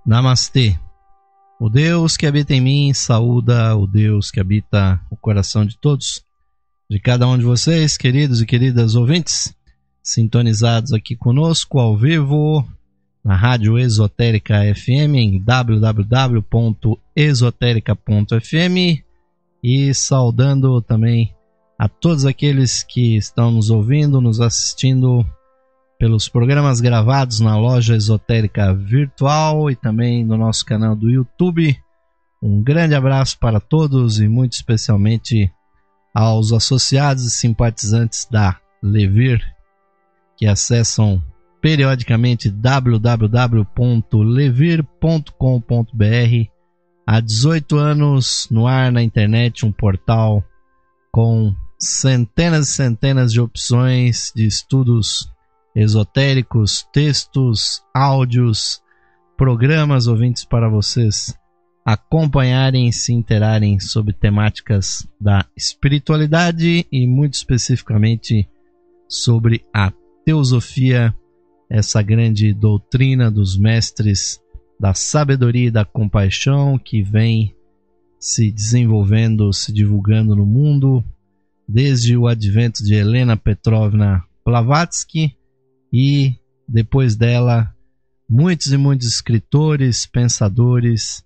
Namastê. O Deus que habita em mim saúda o Deus que habita o coração de todos, de cada um de vocês, queridos e queridas ouvintes, sintonizados aqui conosco ao vivo na Rádio Esotérica FM em www.esoterica.fm e saudando também a todos aqueles que estão nos ouvindo, nos assistindo pelos programas gravados na loja esotérica virtual e também no nosso canal do YouTube. Um grande abraço para todos e muito especialmente aos associados e simpatizantes da Levir, que acessam periodicamente www.levir.com.br. Há 18 anos no ar na internet, um portal com centenas e centenas de opções de estudos esotéricos, textos, áudios, programas, ouvintes, para vocês acompanharem e se interarem sobre temáticas da espiritualidade e muito especificamente sobre a teosofia, essa grande doutrina dos mestres da sabedoria e da compaixão que vem se desenvolvendo, se divulgando no mundo desde o advento de Helena Petrovna Blavatsky. E depois dela, muitos e muitos escritores, pensadores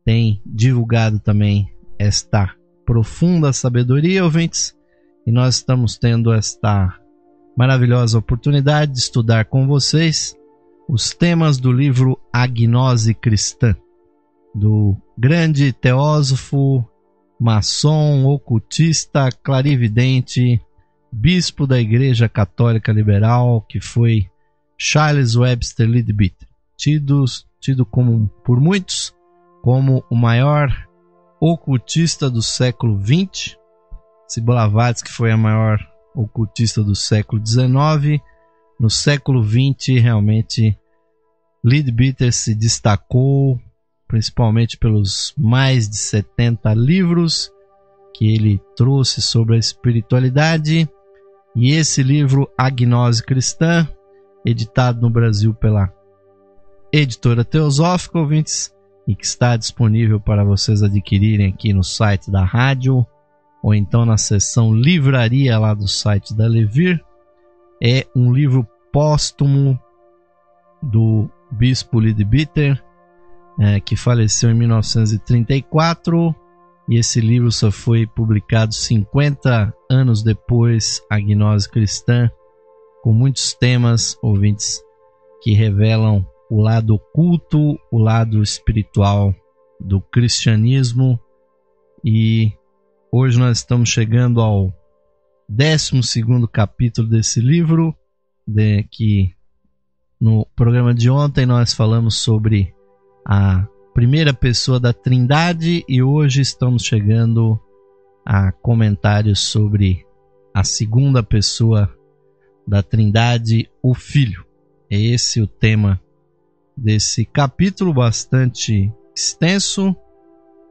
têm divulgado também esta profunda sabedoria, ouvintes, e nós estamos tendo esta maravilhosa oportunidade de estudar com vocês os temas do livro A Gnose Cristã, do grande teósofo, maçom, ocultista, clarividente, bispo da Igreja Católica Liberal, que foi Charles Webster Leadbeater, tido como, por muitos como o maior ocultista do século XX. Esse Blavatsky foi a maior ocultista do século XIX. No século XX, realmente, Leadbeater se destacou, principalmente pelos mais de 70 livros que ele trouxe sobre a espiritualidade. E esse livro, A Gnose Cristã, editado no Brasil pela Editora Teosófica, ouvintes, e que está disponível para vocês adquirirem aqui no site da rádio, ou então na seção livraria lá do site da Levir. É um livro póstumo do bispo Leadbeater, que faleceu em 1934. E esse livro só foi publicado 50 anos depois, A Gnose Cristã, com muitos temas, ouvintes, que revelam o lado oculto, o lado espiritual do cristianismo. E hoje nós estamos chegando ao 12º capítulo desse livro, que no programa de ontem nós falamos sobre a primeira pessoa da Trindade e hoje estamos chegando a comentários sobre a segunda pessoa da Trindade, o Filho. É esse o tema desse capítulo, bastante extenso.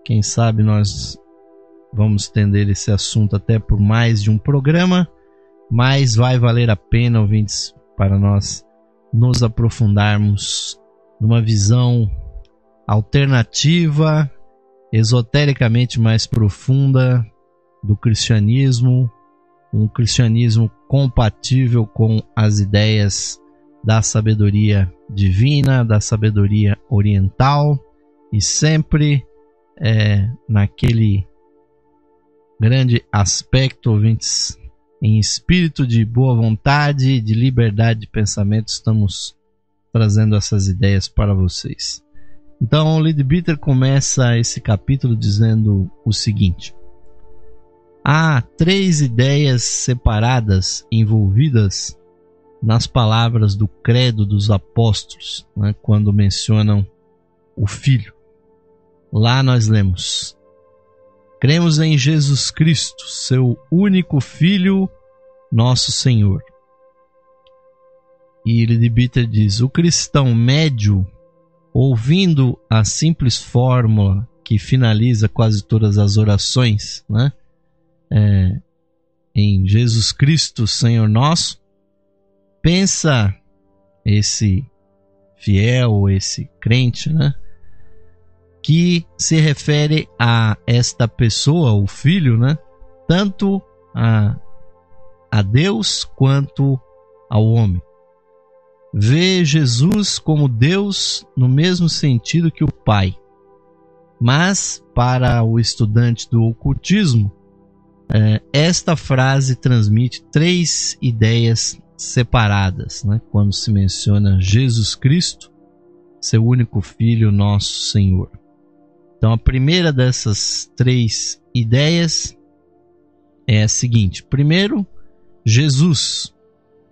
Quem sabe nós vamos estender esse assunto até por mais de um programa, mas vai valer a pena, ouvintes, para nós nos aprofundarmos numa visão alternativa, esotericamente mais profunda do cristianismo, um cristianismo compatível com as ideias da sabedoria divina, da sabedoria oriental, e sempre naquele grande aspecto, ouvintes, em espírito de boa vontade, de liberdade de pensamento, estamos trazendo essas ideias para vocês. Então, Leadbeater começa esse capítulo dizendo o seguinte: há 3 ideias separadas envolvidas nas palavras do credo dos apóstolos, quando mencionam o Filho. Lá nós lemos: cremos em Jesus Cristo, seu único Filho, nosso Senhor. E Leadbeater diz: o cristão médio, ouvindo a simples fórmula que finaliza quase todas as orações, em Jesus Cristo, Senhor nosso, pensa esse fiel, esse crente, né? Que se refere a esta pessoa, o Filho, né? Tanto a Deus quanto ao homem. Vê Jesus como Deus no mesmo sentido que o Pai. Mas, para o estudante do ocultismo, esta frase transmite 3 ideias separadas, né? Quando se menciona Jesus Cristo, seu único Filho, nosso Senhor. Então, a primeira dessas 3 ideias é a seguinte. Primeiro, Jesus,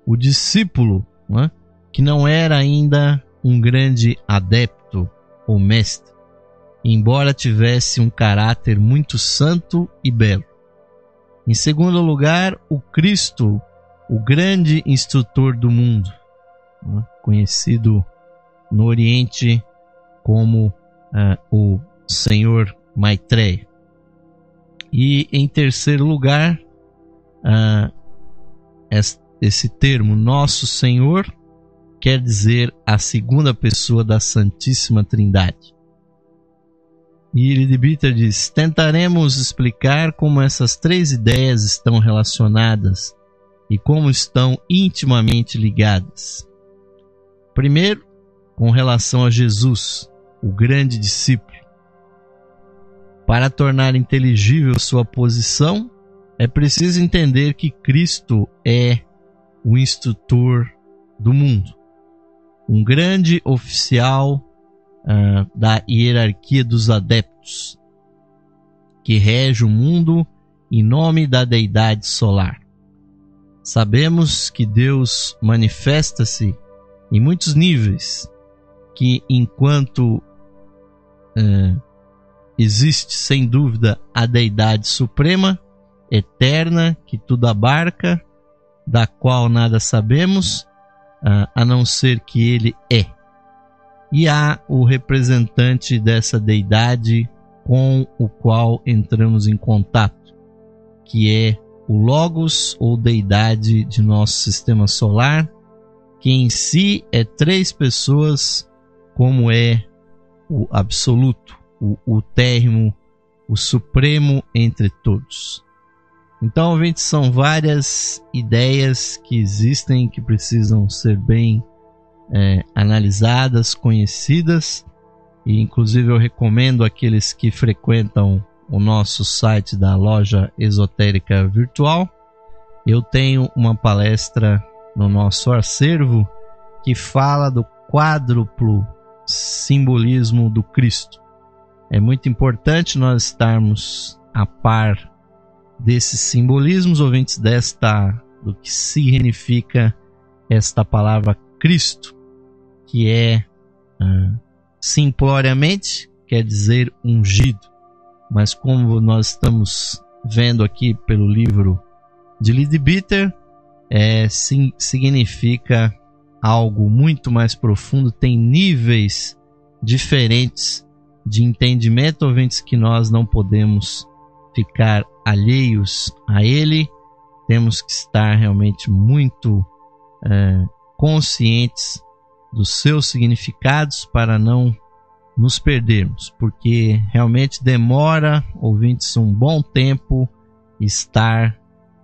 o discípulo, né? Que não era ainda um grande adepto ou mestre, embora tivesse um caráter muito santo e belo. Em segundo lugar, o Cristo, o grande instrutor do mundo, né? Conhecido no Oriente como o Senhor Maitreya. E em terceiro lugar, esse termo Nosso Senhor quer dizer a segunda pessoa da Santíssima Trindade. E Leadbeater diz: tentaremos explicar como essas 3 ideias estão relacionadas e como estão intimamente ligadas. Primeiro, com relação a Jesus, o grande discípulo. Para tornar inteligível sua posição, é preciso entender que Cristo é o instrutor do mundo, um grande oficial da hierarquia dos adeptos, que rege o mundo em nome da deidade solar. Sabemos que Deus manifesta-se em muitos níveis, que enquanto existe sem dúvida a deidade suprema, eterna, que tudo abarca, da qual nada sabemos, a não ser que Ele é. E há o representante dessa deidade com o qual entramos em contato, que é o Logos ou deidade de nosso sistema solar, que em si é 3 pessoas, como é o absoluto, o térrimo, o supremo entre todos. Então, ouvintes, são várias ideias que existem, que precisam ser bem analisadas, conhecidas, e inclusive eu recomendo àqueles que frequentam o nosso site da Loja Esotérica Virtual. Eu tenho uma palestra no nosso acervo que fala do quádruplo simbolismo do Cristo. É muito importante nós estarmos a par desses simbolismos, ouvintes, do que significa esta palavra Cristo, que é simploriamente quer dizer ungido, mas como nós estamos vendo aqui pelo livro de Leadbeater, significa algo muito mais profundo, tem níveis diferentes de entendimento, ouvintes, que nós não podemos ficar alheios a ele. Temos que estar realmente muito conscientes dos seus significados para não nos perdermos, porque realmente demora, ouvintes, um bom tempo estar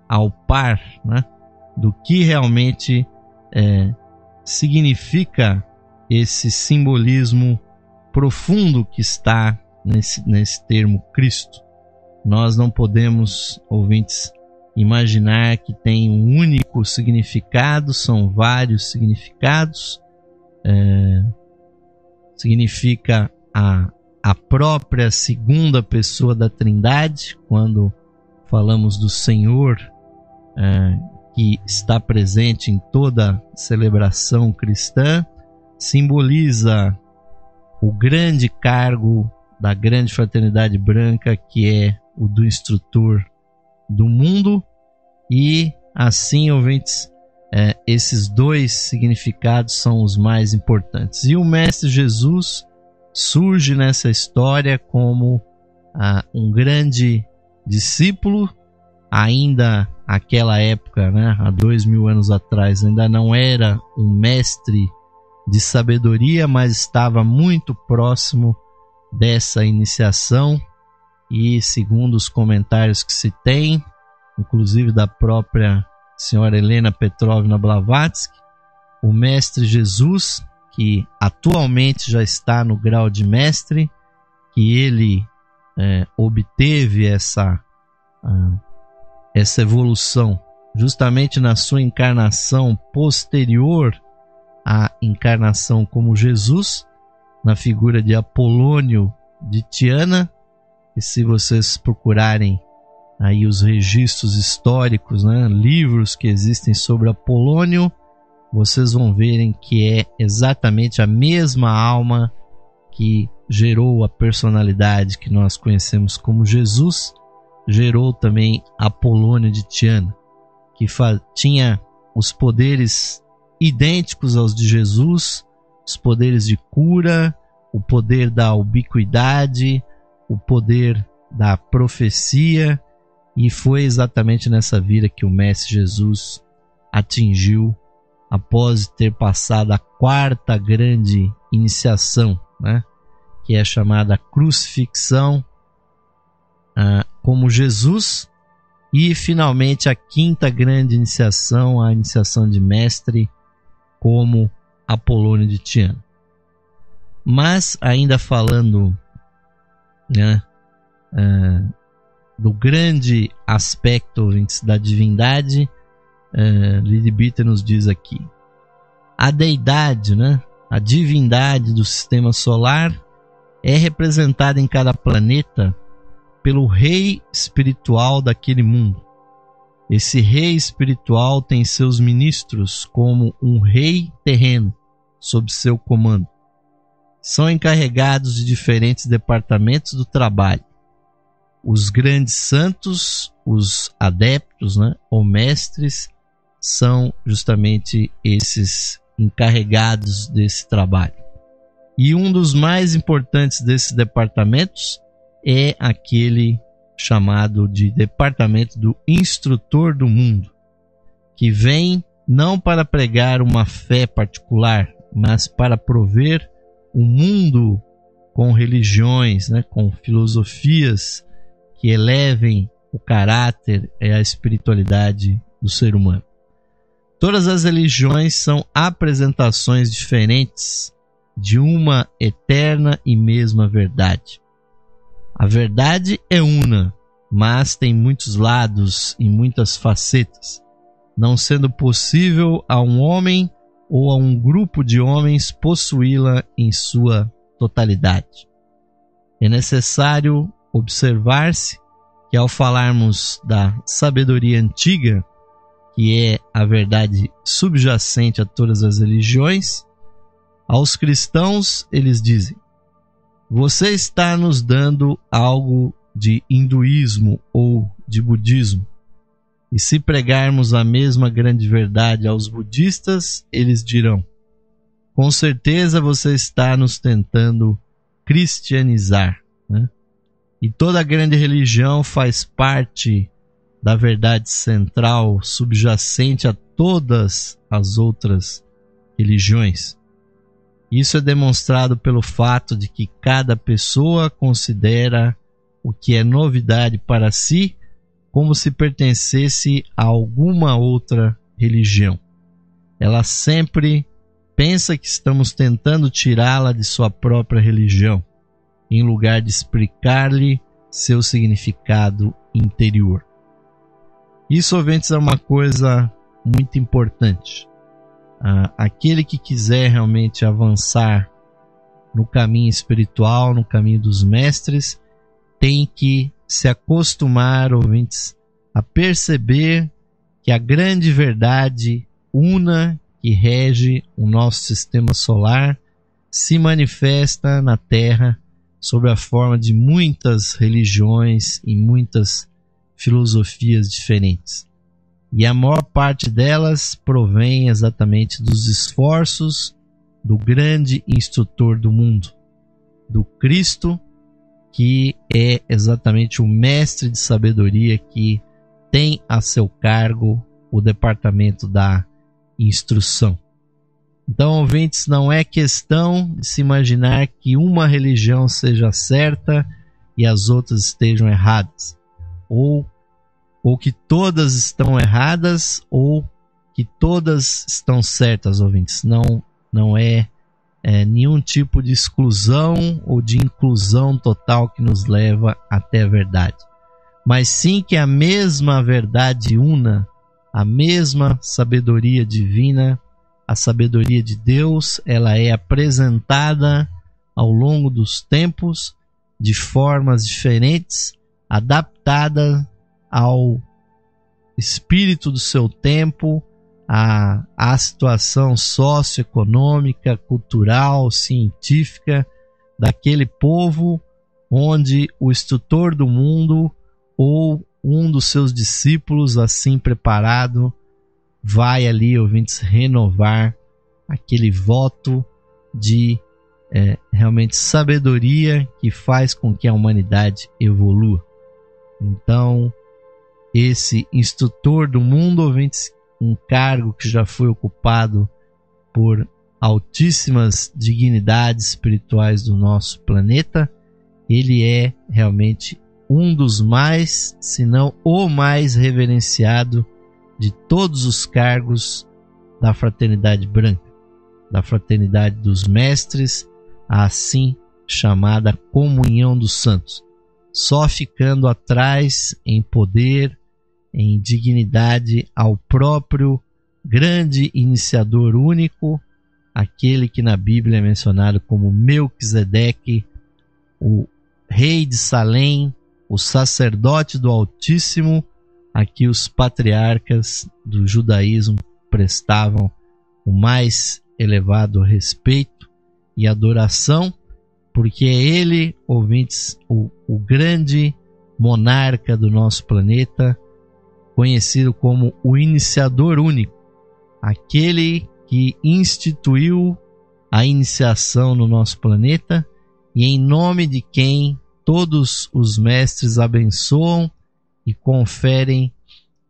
ao par, né, do que realmente significa esse simbolismo profundo que está nesse termo Cristo. Nós não podemos, ouvintes, imaginar que tem um único significado, são vários significados. Significa a própria segunda pessoa da Trindade, quando falamos do Senhor, que está presente em toda celebração cristã, simboliza o grande cargo da grande fraternidade branca, que é o do instrutor do mundo. E assim, ouvintes, esses 2 significados são os mais importantes. E o Mestre Jesus surge nessa história como um grande discípulo. Ainda naquela época, né, há 2000 anos atrás, ainda não era um mestre de sabedoria, mas estava muito próximo dessa iniciação. E segundo os comentários que se tem, inclusive da própria senhora Helena Petrovna Blavatsky, o mestre Jesus, que atualmente já está no grau de mestre, que ele obteve essa evolução justamente na sua encarnação posterior à encarnação como Jesus, na figura de Apolônio de Tiana. E se vocês procurarem aí os registros históricos, livros que existem sobre Apolônio, vocês vão verem que é exatamente a mesma alma que gerou a personalidade que nós conhecemos como Jesus, gerou também Apolônio de Tiana, que tinha os poderes idênticos aos de Jesus, os poderes de cura, o poder da ubiquidade, o poder da profecia, e foi exatamente nessa vida que o Mestre Jesus atingiu após ter passado a 4ª grande iniciação, que é chamada crucifixão como Jesus, e finalmente a 5ª grande iniciação, a iniciação de mestre como Apolônio de Tiana. Mas ainda falando do grande aspecto da divindade, Leadbeater nos diz aqui: a deidade, a divindade do sistema solar é representada em cada planeta pelo rei espiritual daquele mundo. Esse rei espiritual tem seus ministros como um rei terreno sob seu comando. São encarregados de diferentes departamentos do trabalho. Os grandes santos, os adeptos, ou mestres, são justamente esses encarregados desse trabalho. E um dos mais importantes desses departamentos é aquele chamado de departamento do instrutor do mundo, que vem não para pregar uma fé particular, mas para prover um mundo com religiões, com filosofias que elevem o caráter e a espiritualidade do ser humano. Todas as religiões são apresentações diferentes de uma eterna e mesma verdade. A verdade é una, mas tem muitos lados e muitas facetas, não sendo possível a um homem ou a um grupo de homens possuí-la em sua totalidade. É necessário observar-se que, ao falarmos da sabedoria antiga, que é a verdade subjacente a todas as religiões, aos cristãos eles dizem: você está nos dando algo de hinduísmo ou de budismo. E se pregarmos a mesma grande verdade aos budistas, eles dirão: com certeza você está nos tentando cristianizar. E toda grande religião faz parte da verdade central subjacente a todas as outras religiões. Isso é demonstrado pelo fato de que cada pessoa considera o que é novidade para si como se pertencesse a alguma outra religião. Ela sempre pensa que estamos tentando tirá-la de sua própria religião, em lugar de explicar-lhe seu significado interior. Isso, ouvintes, é uma coisa muito importante. Aquele que quiser realmente avançar no caminho espiritual, no caminho dos mestres, tem que se acostumar, ouvintes, a perceber que a grande verdade una que rege o nosso sistema solar se manifesta na Terra sob a forma de muitas religiões e muitas filosofias diferentes. E a maior parte delas provém exatamente dos esforços do grande instrutor do mundo, do Cristo, que é exatamente o mestre de sabedoria que tem a seu cargo o departamento da instrução. Então, ouvintes, não é questão de se imaginar que uma religião seja certa e as outras estejam erradas, ou que todas estão erradas, ou que todas estão certas, ouvintes. Não é nenhum tipo de exclusão ou de inclusão total que nos leva até a verdade, mas sim que a mesma verdade una, a mesma sabedoria divina, a sabedoria de Deus, ela é apresentada ao longo dos tempos de formas diferentes, adaptada ao espírito do seu tempo, à situação socioeconômica, cultural, científica daquele povo, onde o instrutor do mundo ou um dos seus discípulos, assim preparado, vai ali, ouvintes, renovar aquele voto de realmente sabedoria que faz com que a humanidade evolua. Então, esse instrutor do mundo, ouvintes, um cargo que já foi ocupado por altíssimas dignidades espirituais do nosso planeta, ele é realmente um dos mais, se não o mais reverenciado de todos os cargos da fraternidade branca, da fraternidade dos mestres, a assim chamada comunhão dos santos, só ficando atrás em poder, em dignidade ao próprio grande iniciador único, aquele que na Bíblia é mencionado como Melquisedeque, o rei de Salém, o sacerdote do Altíssimo, a que os patriarcas do judaísmo prestavam o mais elevado respeito e adoração, porque é ele, ouvintes, o grande monarca do nosso planeta, conhecido como o iniciador único, aquele que instituiu a iniciação no nosso planeta e em nome de quem todos os mestres abençoam e conferem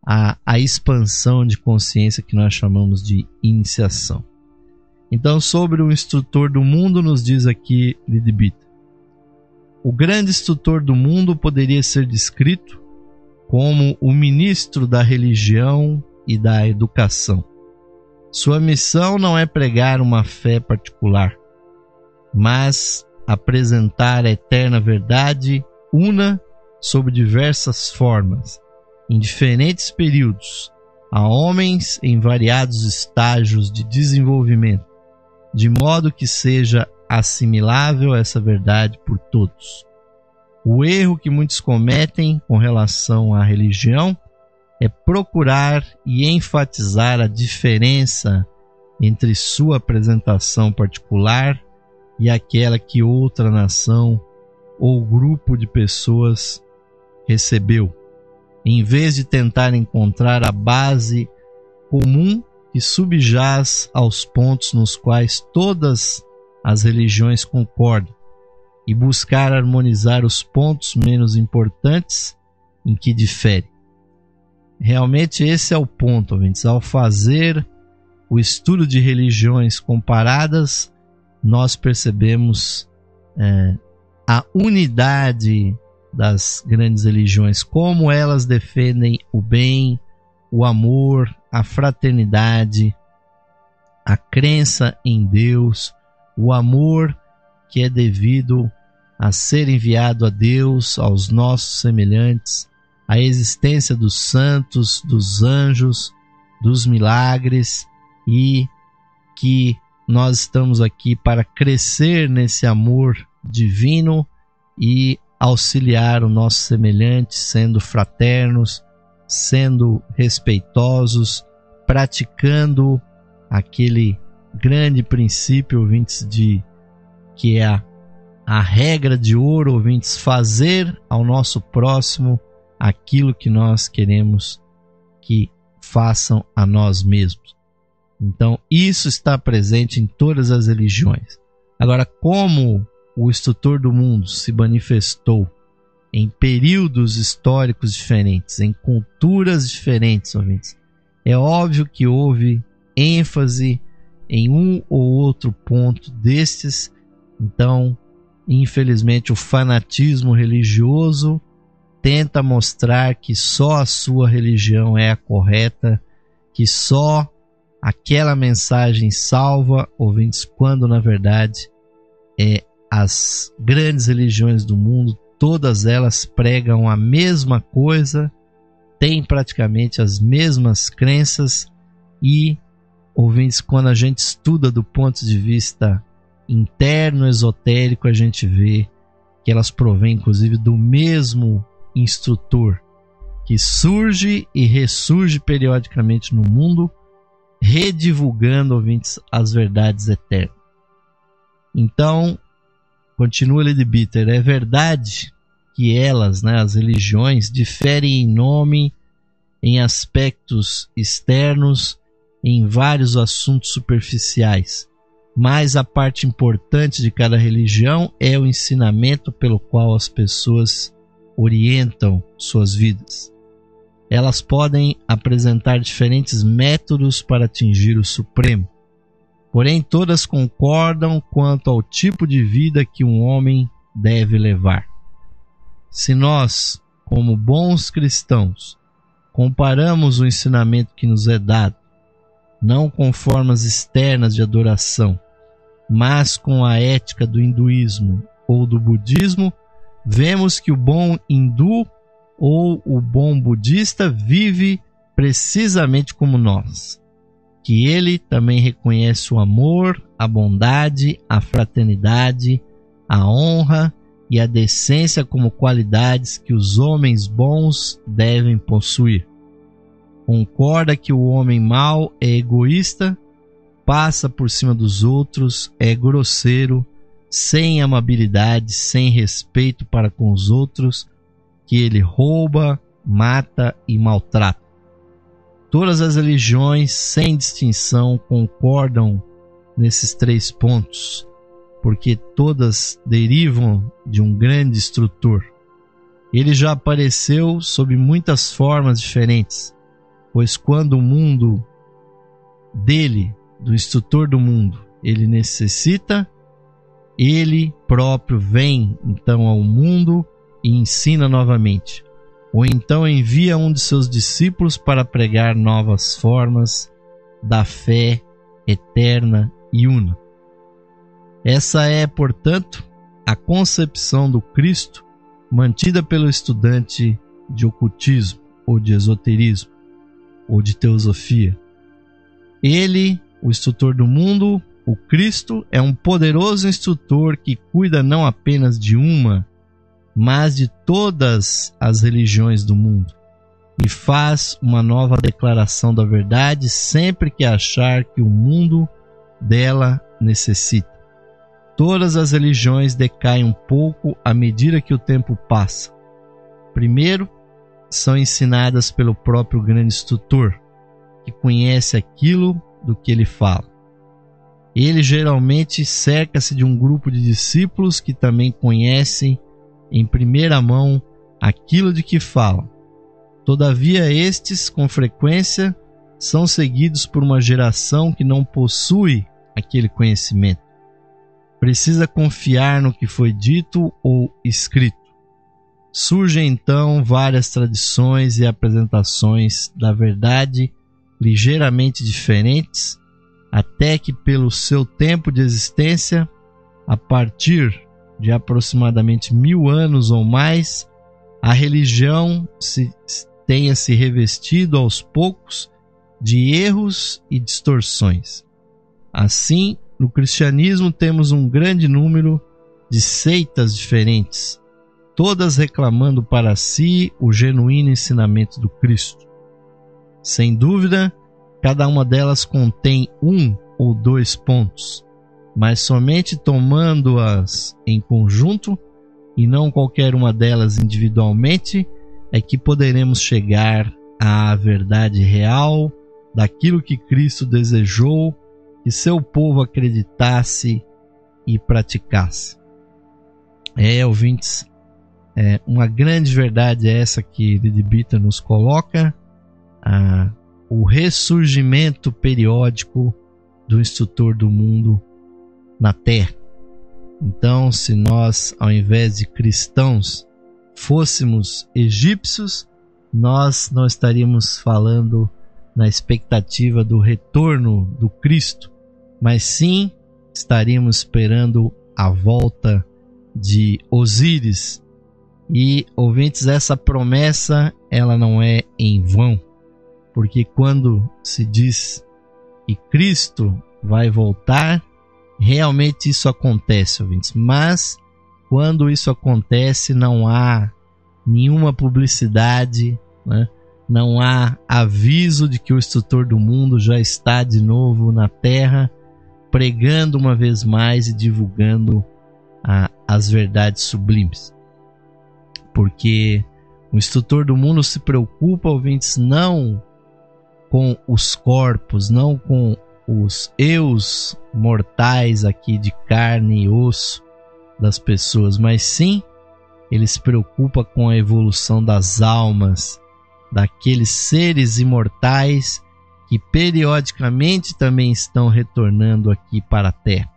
a expansão de consciência que nós chamamos de iniciação. Então, sobre o instrutor do mundo, nos diz aqui Leadbeater: o grande instrutor do mundo poderia ser descrito como o ministro da religião e da educação. Sua missão não é pregar uma fé particular, mas apresentar a eterna verdade una sob diversas formas, em diferentes períodos, a homens em variados estágios de desenvolvimento, de modo que seja assimilável essa verdade por todos. O erro que muitos cometem com relação à religião é procurar e enfatizar a diferença entre sua apresentação particular e aquela que outra nação ou grupo de pessoas recebeu, em vez de tentar encontrar a base comum que subjaz aos pontos nos quais todas as religiões concordam e buscar harmonizar os pontos menos importantes em que diferem. Realmente esse é o ponto, ouvintes. Ao fazer o estudo de religiões comparadas, nós percebemos a unidade das grandes religiões, como elas defendem o bem, o amor, a fraternidade, a crença em Deus, o amor que é devido a ser enviado a Deus, aos nossos semelhantes, a existência dos santos, dos anjos, dos milagres, e que nós estamos aqui para crescer nesse amor divino e auxiliar o nosso semelhante, sendo fraternos, sendo respeitosos, praticando aquele grande princípio, ouvintes, que é a regra de ouro, ouvintes, fazer ao nosso próximo aquilo que nós queremos que façam a nós mesmos. Então, isso está presente em todas as religiões. Agora, como o instrutor do mundo se manifestou em períodos históricos diferentes, em culturas diferentes, ouvintes, é óbvio que houve ênfase em um ou outro ponto destes. Então, infelizmente, o fanatismo religioso tenta mostrar que só a sua religião é a correta, que só aquela mensagem salva, ouvintes, quando na verdade as grandes religiões do mundo, todas elas pregam a mesma coisa, têm praticamente as mesmas crenças e, ouvintes, quando a gente estuda do ponto de vista interno, esotérico, a gente vê que elas provêm inclusive do mesmo instrutor que surge e ressurge periodicamente no mundo, redivulgando, ouvintes, as verdades eternas. Então, continua Leadbeater, é verdade que elas, as religiões, diferem em nome, em aspectos externos, em vários assuntos superficiais, mas a parte importante de cada religião é o ensinamento pelo qual as pessoas orientam suas vidas. Elas podem apresentar diferentes métodos para atingir o Supremo, porém todas concordam quanto ao tipo de vida que um homem deve levar. Se nós, como bons cristãos, comparamos o ensinamento que nos é dado, não com formas externas de adoração, mas com a ética do hinduísmo ou do budismo, vemos que o bom hindu ou o bom budista vive precisamente como nós, que ele também reconhece o amor, a bondade, a fraternidade, a honra e a decência como qualidades que os homens bons devem possuir. Concorda que o homem mau é egoísta, passa por cima dos outros, é grosseiro, sem amabilidade, sem respeito para com os outros, que ele rouba, mata e maltrata. Todas as religiões, sem distinção, concordam nesses 3 pontos, porque todas derivam de um grande instrutor. Ele já apareceu sob muitas formas diferentes, pois quando o mundo dele, do instrutor do mundo, ele necessita, ele próprio vem então ao mundo e ensina novamente, ou então envia um de seus discípulos para pregar novas formas da fé eterna e una. Essa é, portanto, a concepção do Cristo mantida pelo estudante de ocultismo, ou de esoterismo, ou de teosofia. Ele, o instrutor do mundo, o Cristo, é um poderoso instrutor que cuida não apenas de uma, mas de todas as religiões do mundo, e faz uma nova declaração da verdade sempre que achar que o mundo dela necessita. Todas as religiões decaem um pouco à medida que o tempo passa. Primeiro, são ensinadas pelo próprio grande instrutor, que conhece aquilo do que ele fala. Ele geralmente cerca-se de um grupo de discípulos que também conhecem em primeira mão aquilo de que falam. Todavia, estes, com frequência, são seguidos por uma geração que não possui aquele conhecimento. Precisa confiar no que foi dito ou escrito. Surgem então várias tradições e apresentações da verdade ligeiramente diferentes, até que pelo seu tempo de existência, a partir de aproximadamente 1000 anos ou mais, a religião tenha se revestido aos poucos de erros e distorções. Assim, no cristianismo temos um grande número de seitas diferentes, todas reclamando para si o genuíno ensinamento do Cristo. Sem dúvida, cada uma delas contém 1 ou 2 pontos, mas somente tomando-as em conjunto, e não qualquer uma delas individualmente, é que poderemos chegar à verdade real daquilo que Cristo desejou que seu povo acreditasse e praticasse. Ouvintes, uma grande verdade é essa que Leadbeater nos coloca, o ressurgimento periódico do instrutor do mundo na terra. Então, se nós, ao invés de cristãos, fôssemos egípcios, nós não estaríamos falando na expectativa do retorno do Cristo, mas sim estaríamos esperando a volta de Osíris. E, ouvintes, essa promessa ela não é em vão, porque quando se diz que Cristo vai voltar, realmente isso acontece, ouvintes. Mas quando isso acontece, não há nenhuma publicidade, né? Não há aviso de que o instrutor do mundo já está de novo na terra, pregando uma vez mais e divulgando as verdades sublimes. Porque o instrutor do mundo se preocupa, ouvintes, não com os corpos, não com os eus mortais aqui de carne e osso das pessoas, mas sim ele se preocupa com a evolução das almas, daqueles seres imortais que periodicamente também estão retornando aqui para a Terra.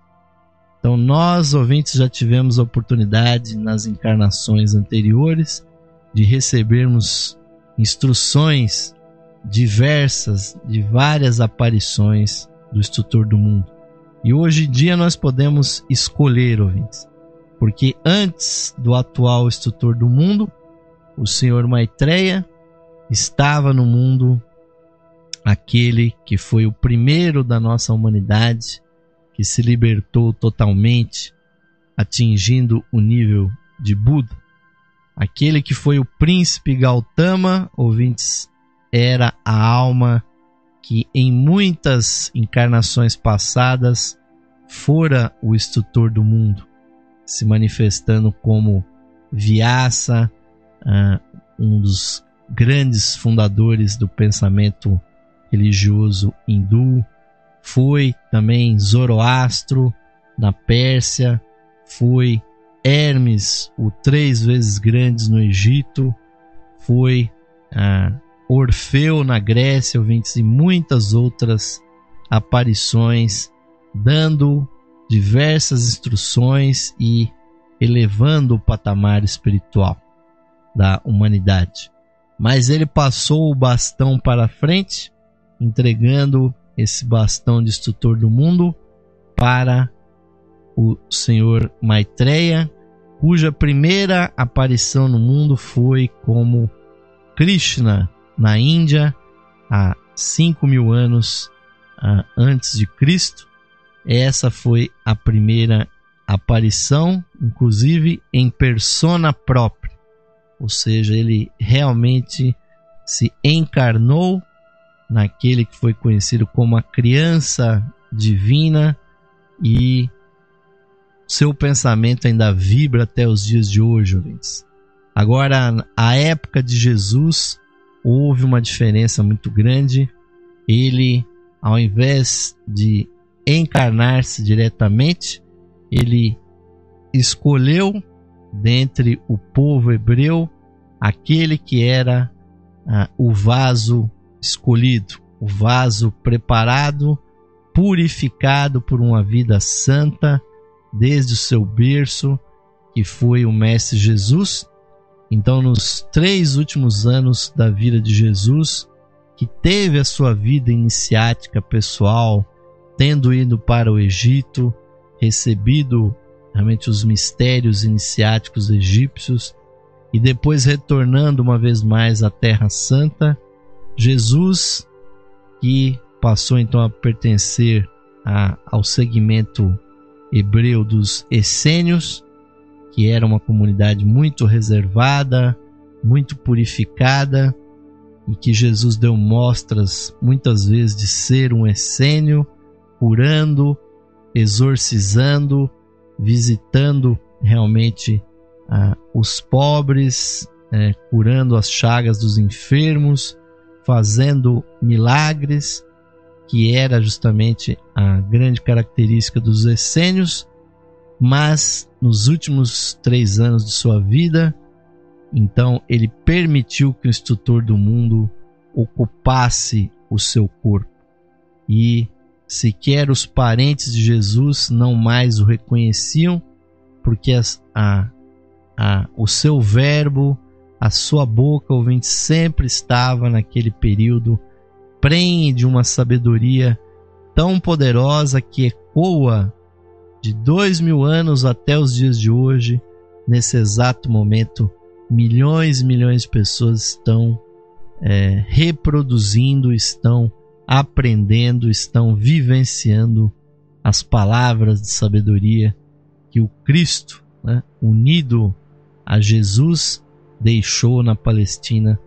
Então nós, ouvintes, já tivemos a oportunidade nas encarnações anteriores de recebermos instruções diversas de várias aparições do instrutor do mundo. E hoje em dia nós podemos escolher, ouvintes, porque antes do atual instrutor do mundo, o Senhor Maitreya, estava no mundo aquele que foi o primeiro da nossa humanidade, que se libertou totalmente, atingindo o nível de Buda. Aquele que foi o príncipe Gautama, ouvintes, era a alma que em muitas encarnações passadas fora o instrutor do mundo, se manifestando como Vyasa, um dos grandes fundadores do pensamento religioso hindu. Foi também Zoroastro na Pérsia, foi Hermes, o 3 vezes grande no Egito, foi Orfeu na Grécia, ouvintes, e muitas outras aparições, dando diversas instruções e elevando o patamar espiritual da humanidade. Mas ele passou o bastão para frente, entregando esse bastão de instrutor do mundo para o Senhor Maitreya, cuja primeira aparição no mundo foi como Krishna na Índia, há 5.000 anos antes de Cristo. Essa foi a primeira aparição, inclusive em persona própria, ou seja, ele realmente se encarnou naquele que foi conhecido como a criança divina, e seu pensamento ainda vibra até os dias de hoje, ouvintes. Agora, a época de Jesus, houve uma diferença muito grande. Ele, ao invés de encarnar-se diretamente, ele escolheu dentre o povo hebreu aquele que era o vaso escolhido, o vaso preparado, purificado por uma vida santa desde o seu berço, que foi o Mestre Jesus. Então, nos 3 últimos anos da vida de Jesus, que teve a sua vida iniciática pessoal, tendo ido para o Egito, recebido realmente os mistérios iniciáticos egípcios, e depois retornando uma vez mais à Terra Santa, Jesus, que passou então a pertencer ao segmento hebreu dos essênios, que era uma comunidade muito reservada, muito purificada, e que Jesus deu mostras muitas vezes de ser um essênio, curando, exorcizando, visitando realmente os pobres, curando as chagas dos enfermos, fazendo milagres, que era justamente a grande característica dos essênios. Mas nos últimos 3 anos de sua vida, então ele permitiu que o instrutor do mundo ocupasse o seu corpo e sequer os parentes de Jesus não mais o reconheciam, porque o seu verbo, a sua boca, ouvinte, sempre estava naquele período prenhe de uma sabedoria tão poderosa que ecoa de 2000 anos até os dias de hoje. Nesse exato momento, milhões e milhões de pessoas estão reproduzindo, estão aprendendo, estão vivenciando as palavras de sabedoria que o Cristo, unido a Jesus, deixou na Palestina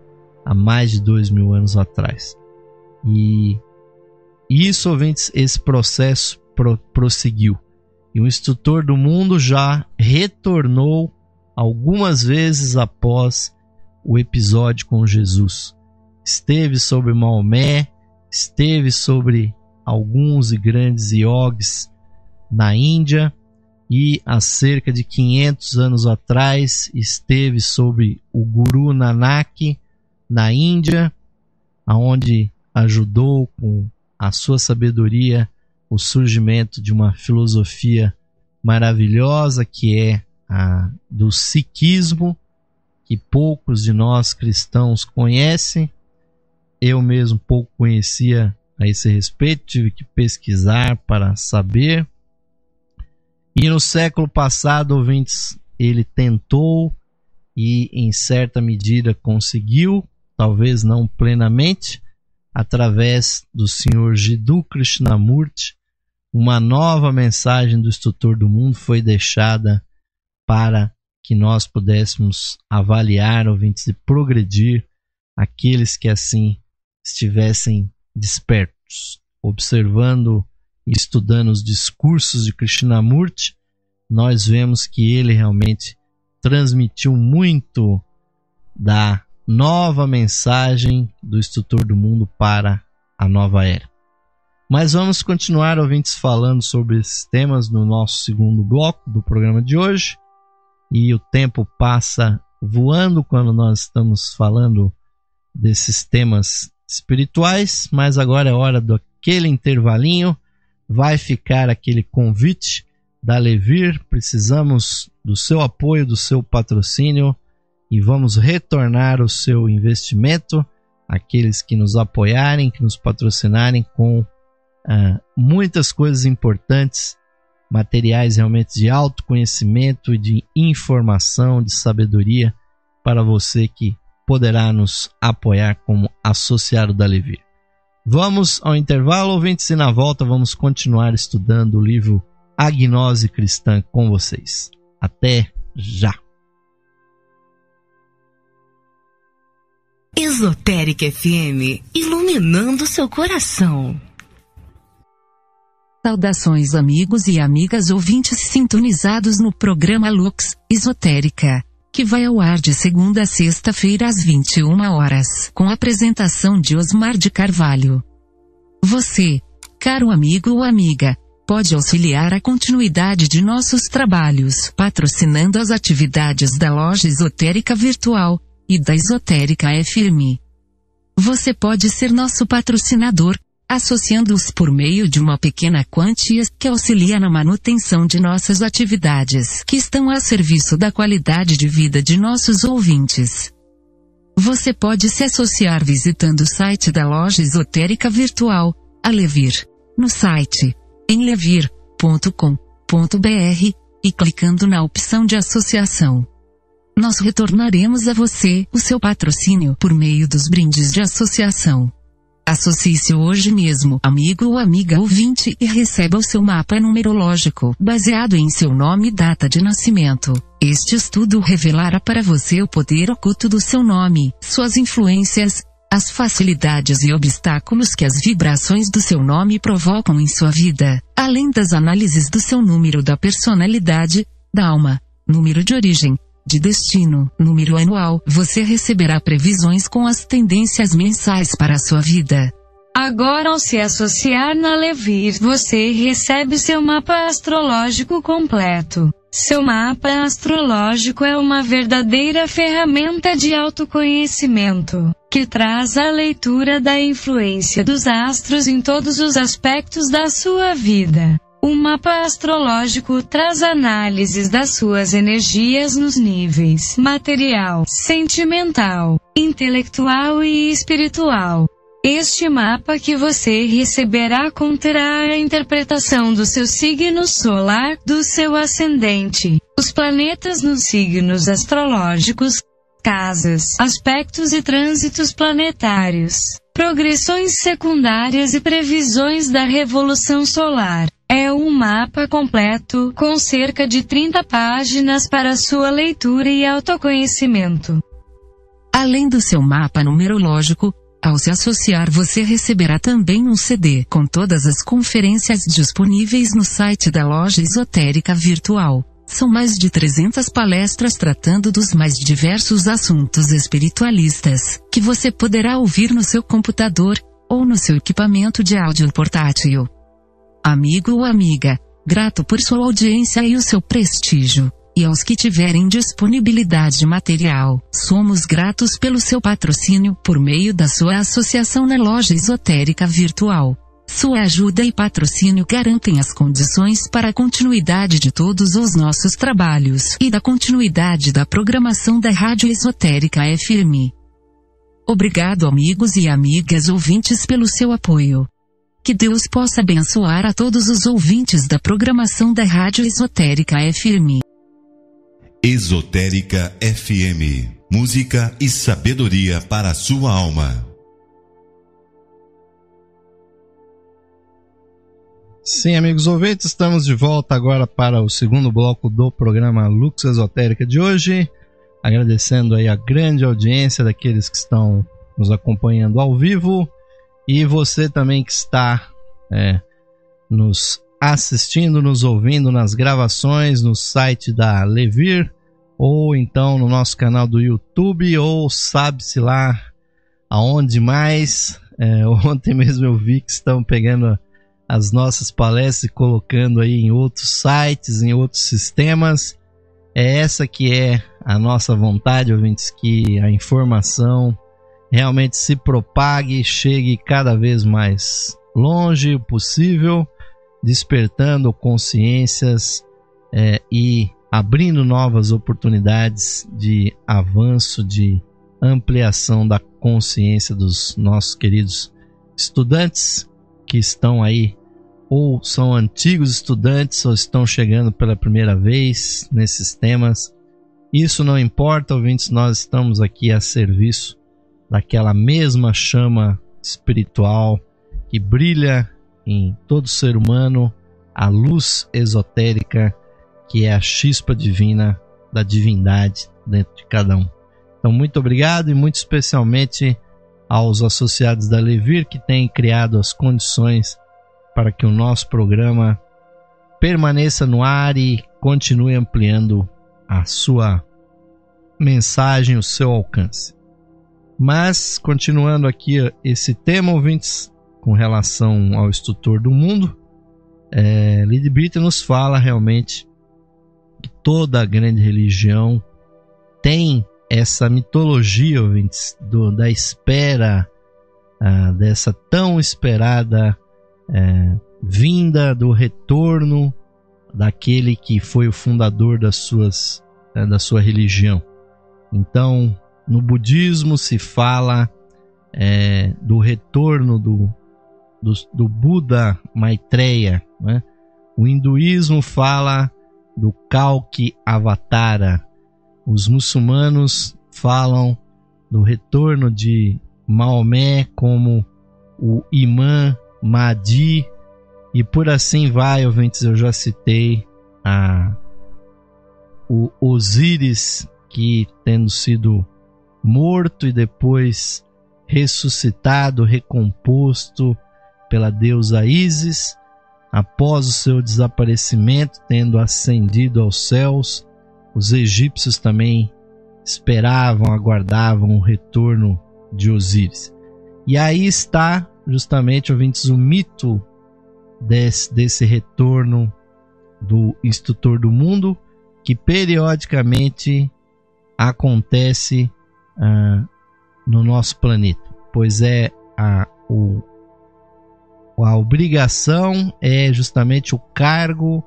há mais de 2000 anos atrás. E isso, ouvintes, esse processo prosseguiu. E o Instrutor do Mundo já retornou algumas vezes após o episódio com Jesus. Esteve sobre Maomé, esteve sobre alguns e grandes iogues na Índia, e há cerca de 500 anos atrás esteve sobre o Guru Nanak na Índia, onde ajudou com a sua sabedoria o surgimento de uma filosofia maravilhosa que é a do Sikhismo, que poucos de nós cristãos conhecem. Eu mesmo pouco conhecia a esse respeito, tive que pesquisar para saber. E no século passado, ouvintes, ele tentou e em certa medida conseguiu, talvez não plenamente, através do Sr. Jiddu Krishnamurti, uma nova mensagem do Instrutor do Mundo foi deixada para que nós pudéssemos avaliar, ouvintes, e progredir aqueles que assim estivessem despertos. Observando e estudando os discursos de Krishnamurti, nós vemos que ele realmente transmitiu muito da nova mensagem do Instrutor do Mundo para a nova era. Mas vamos continuar, ouvintes, falando sobre esses temas no nosso segundo bloco do programa de hoje. E o tempo passa voando quando nós estamos falando desses temas espirituais, mas agora é hora daquele intervalinho. Vai ficar aquele convite da Levir. Precisamos do seu apoio, do seu patrocínio, e vamos retornar o seu investimento, aqueles que nos apoiarem, que nos patrocinarem, com muitas coisas importantes, materiais realmente de autoconhecimento e de informação, de sabedoria, para você que poderá nos apoiar como associado da Levir. Vamos ao intervalo, ouvintes, e na volta vamos continuar estudando o livro A Gnose Cristã com vocês. Até já! Esotérica FM, iluminando seu coração. Saudações, amigos e amigas ouvintes sintonizados no programa Lux Esotérica, que vai ao ar de segunda a sexta-feira às 21 horas, com a apresentação de Osmar de Carvalho. Você, caro amigo ou amiga, pode auxiliar a continuidade de nossos trabalhos, patrocinando as atividades da Loja Esotérica Virtual e da Esotérica FM. Você pode ser nosso patrocinador, associando-os por meio de uma pequena quantia que auxilia na manutenção de nossas atividades, que estão a serviço da qualidade de vida de nossos ouvintes. Você pode se associar visitando o site da Loja Esotérica Virtual, a Levir, no site em levir.com.br e clicando na opção de associação. Nós retornaremos a você o seu patrocínio por meio dos brindes de associação. Associe-se hoje mesmo, amigo ou amiga ouvinte, e receba o seu mapa numerológico, baseado em seu nome e data de nascimento. Este estudo revelará para você o poder oculto do seu nome, suas influências, as facilidades e obstáculos que as vibrações do seu nome provocam em sua vida, além das análises do seu número da personalidade, da alma, número de origem, de destino, número anual. Você receberá previsões com as tendências mensais para a sua vida. Agora, ao se associar na Levir, você recebe seu mapa astrológico completo. Seu mapa astrológico é uma verdadeira ferramenta de autoconhecimento, que traz a leitura da influência dos astros em todos os aspectos da sua vida. O mapa astrológico traz análises das suas energias nos níveis material, sentimental, intelectual e espiritual. Este mapa que você receberá conterá a interpretação do seu signo solar, do seu ascendente, os planetas nos signos astrológicos, casas, aspectos e trânsitos planetários, progressões secundárias e previsões da revolução solar. É um mapa completo, com cerca de 30 páginas para sua leitura e autoconhecimento. Além do seu mapa numerológico, ao se associar você receberá também um CD com todas as conferências disponíveis no site da Loja Esotérica Virtual. São mais de 300 palestras tratando dos mais diversos assuntos espiritualistas, que você poderá ouvir no seu computador, ou no seu equipamento de áudio portátil. Amigo ou amiga, grato por sua audiência e o seu prestígio. E aos que tiverem disponibilidade material, somos gratos pelo seu patrocínio por meio da sua associação na Loja Esotérica Virtual. Sua ajuda e patrocínio garantem as condições para a continuidade de todos os nossos trabalhos e da continuidade da programação da Rádio Esotérica FM. Obrigado, amigos e amigas ouvintes, pelo seu apoio. Que Deus possa abençoar a todos os ouvintes da programação da Rádio Esotérica FM. Esotérica FM, música e sabedoria para a sua alma. Sim, amigos ouvintes, estamos de volta agora para o segundo bloco do programa Lux Esotérica de hoje, agradecendo aí a grande audiência daqueles que estão nos acompanhando ao vivo e você também que está nos assistindo, nos ouvindo nas gravações no site da Levir, ou então no nosso canal do YouTube, ou sabe-se lá aonde mais. Ontem mesmo eu vi que estão pegando as nossas palestras e colocando aí em outros sites, em outros sistemas. É essa que é a nossa vontade, ouvintes, que a informação realmente se propague, chegue cada vez mais longe possível, despertando consciências e abrindo novas oportunidades de avanço, de ampliação da consciência dos nossos queridos estudantes que estão aí, ou são antigos estudantes, ou estão chegando pela primeira vez nesses temas. Isso não importa, ouvintes, nós estamos aqui a serviço daquela mesma chama espiritual que brilha em todo ser humano, a luz esotérica, que é a chispa divina da divindade dentro de cada um. Então, muito obrigado, e muito especialmente aos associados da Levir, que têm criado as condições para que o nosso programa permaneça no ar e continue ampliando a sua mensagem, o seu alcance. Mas, continuando aqui esse tema, ouvintes, com relação ao instrutor do mundo, Lady Brita nos fala realmente que toda a grande religião tem essa mitologia, ouvintes, da espera, dessa tão esperada vinda, do retorno daquele que foi o fundador da sua religião. Então, no budismo se fala do retorno do Buda Maitreya, né? O hinduísmo fala do Kalki Avatara. Os muçulmanos falam do retorno de Maomé como o Imã Mahdi, e por assim vai, ouvintes. Eu já citei o Osíris, que, tendo sido morto e depois ressuscitado, recomposto pela deusa Ísis, após o seu desaparecimento, tendo ascendido aos céus, os egípcios também esperavam, aguardavam o retorno de Osíris. E aí está justamente, ouvintes, o mito desse retorno do instrutor do mundo, que periodicamente acontece no nosso planeta, pois a obrigação é justamente o cargo,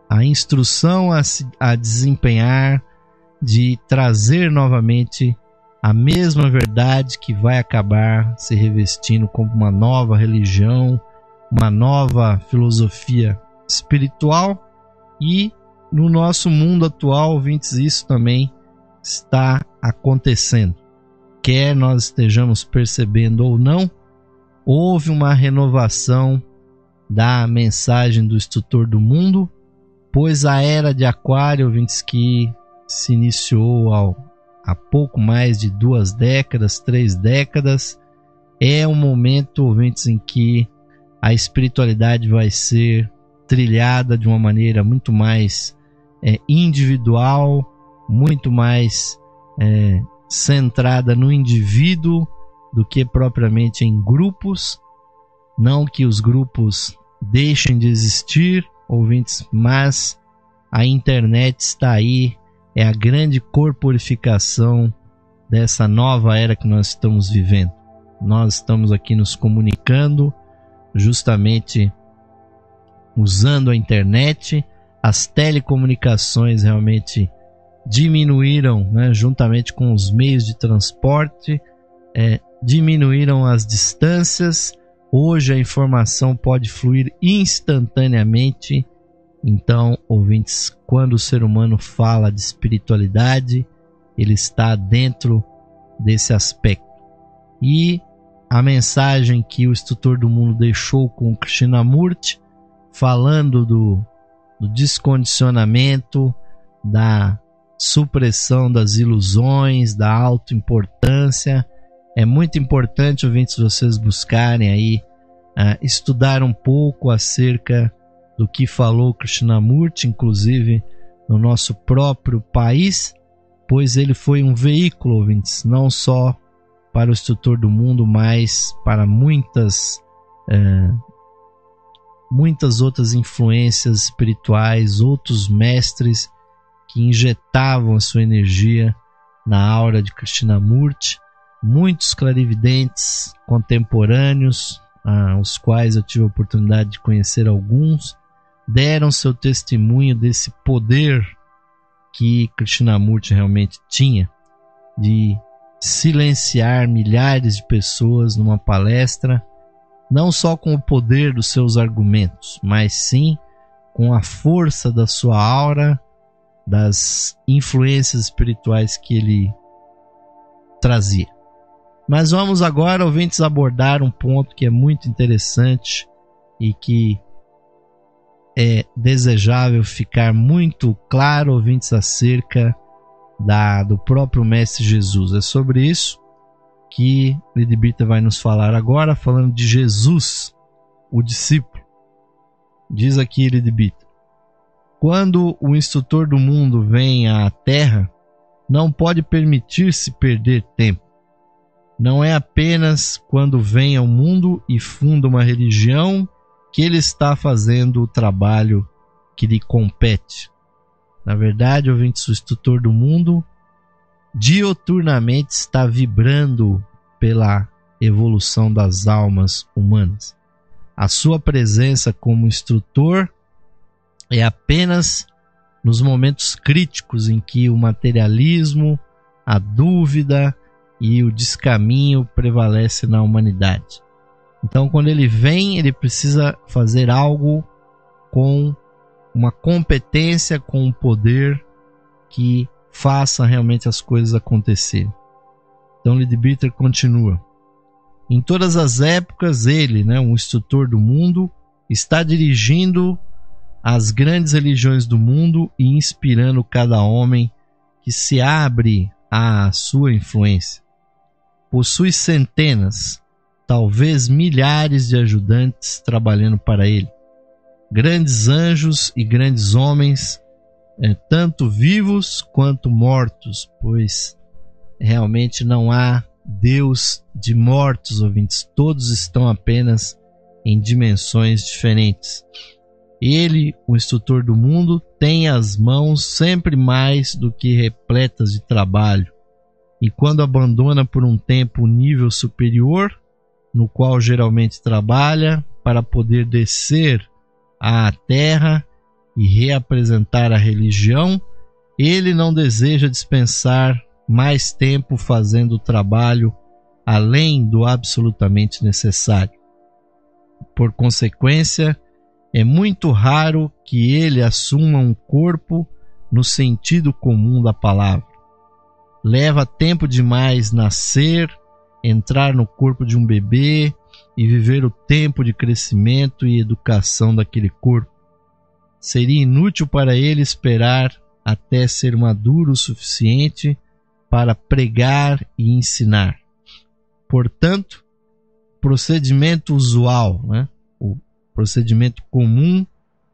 a instrução a desempenhar de trazer novamente a mesma verdade que vai acabar se revestindo como uma nova religião, uma nova filosofia espiritual. E no nosso mundo atual, ouvintes, isso também está acontecendo. Quer nós estejamos percebendo ou não, houve uma renovação da mensagem do Instrutor do Mundo, pois a Era de Aquário, ouvintes, que se iniciou há pouco mais de 2 décadas, 3 décadas, é um momento, ouvintes, em que a espiritualidade vai ser trilhada de uma maneira muito mais individual, muito mais centrada no indivíduo do que propriamente em grupos. Não que os grupos deixem de existir, ouvintes, mas a internet está aí, é a grande corporificação dessa nova era que nós estamos vivendo. Nós estamos aqui nos comunicando justamente usando a internet. As telecomunicações realmente diminuíram, né, juntamente com os meios de transporte, diminuíram as distâncias. Hoje a informação pode fluir instantaneamente. Então, ouvintes, quando o ser humano fala de espiritualidade, ele está dentro desse aspecto. E a mensagem que o Instrutor do Mundo deixou com o Krishnamurti, falando do descondicionamento, da supressão das ilusões, da autoimportância. É muito importante, ouvintes, vocês buscarem aí estudar um pouco acerca do que falou Krishnamurti, inclusive no nosso próprio país, pois ele foi um veículo, ouvintes, não só para o Instrutor do Mundo, mas para muitas outras influências espirituais, outros mestres que injetavam a sua energia na aura de Krishnamurti. Muitos clarividentes contemporâneos, os quais eu tive a oportunidade de conhecer alguns, deram seu testemunho desse poder que Krishnamurti realmente tinha de silenciar milhares de pessoas numa palestra, não só com o poder dos seus argumentos, mas sim com a força da sua aura, das influências espirituais que ele trazia. Mas vamos agora, ouvintes, abordar um ponto que é muito interessante e que é desejável ficar muito claro, ouvintes, acerca do próprio Mestre Jesus. É sobre isso que Lady Bita vai nos falar agora, falando de Jesus, o discípulo. Diz aqui Lady Bita: quando o Instrutor do Mundo vem à Terra, não pode permitir-se perder tempo. Não é apenas quando vem ao mundo e funda uma religião que ele está fazendo o trabalho que lhe compete. Na verdade, ouvintes, o Instrutor do Mundo dioturnamente está vibrando pela evolução das almas humanas. A sua presença como instrutor é apenas nos momentos críticos em que o materialismo, a dúvida e o descaminho prevalece na humanidade. Então, quando ele vem, ele precisa fazer algo com uma competência, com um poder que faça realmente as coisas acontecerem. Então, Leadbeater continua: em todas as épocas, ele, um instrutor do mundo, está dirigindo as grandes religiões do mundo e inspirando cada homem que se abre à sua influência. Possui centenas, talvez milhares de ajudantes trabalhando para ele. Grandes anjos e grandes homens, tanto vivos quanto mortos, pois realmente não há Deus de mortos, ouvintes. Todos estão apenas em dimensões diferentes. Ele, o instrutor do mundo, tem as mãos sempre mais do que repletas de trabalho, e quando abandona por um tempo o nível superior, no qual geralmente trabalha, para poder descer à terra e reapresentar a religião, ele não deseja dispensar mais tempo fazendo o trabalho além do absolutamente necessário. Por consequência, é muito raro que ele assuma um corpo no sentido comum da palavra. Leva tempo demais nascer, entrar no corpo de um bebê e viver o tempo de crescimento e educação daquele corpo. Seria inútil para ele esperar até ser maduro o suficiente para pregar e ensinar. Portanto, procedimento usual, o procedimento comum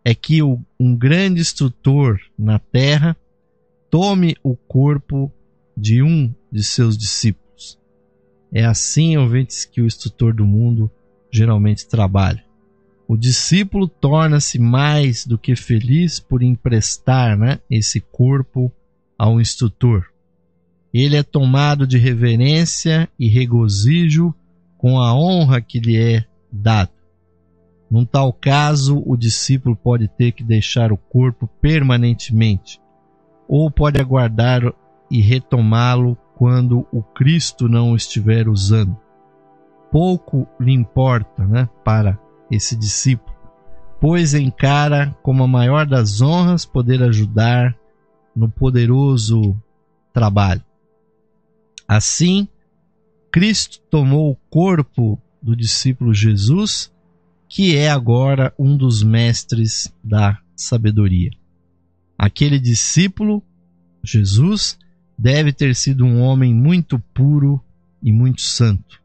é que um grande instrutor na terra tome o corpo de um de seus discípulos. É assim, ouvintes, que o instrutor do mundo geralmente trabalha. O discípulo torna-se mais do que feliz por emprestar esse corpo ao instrutor. Ele é tomado de reverência e regozijo com a honra que lhe é dada. Num tal caso, o discípulo pode ter que deixar o corpo permanentemente, ou pode aguardar e retomá-lo quando o Cristo não o estiver usando. Pouco lhe importa para esse discípulo, pois encara como a maior das honras poder ajudar no poderoso trabalho. Assim, Cristo tomou o corpo do discípulo Jesus, que é agora um dos mestres da sabedoria. Aquele discípulo, Jesus, deve ter sido um homem muito puro e muito santo.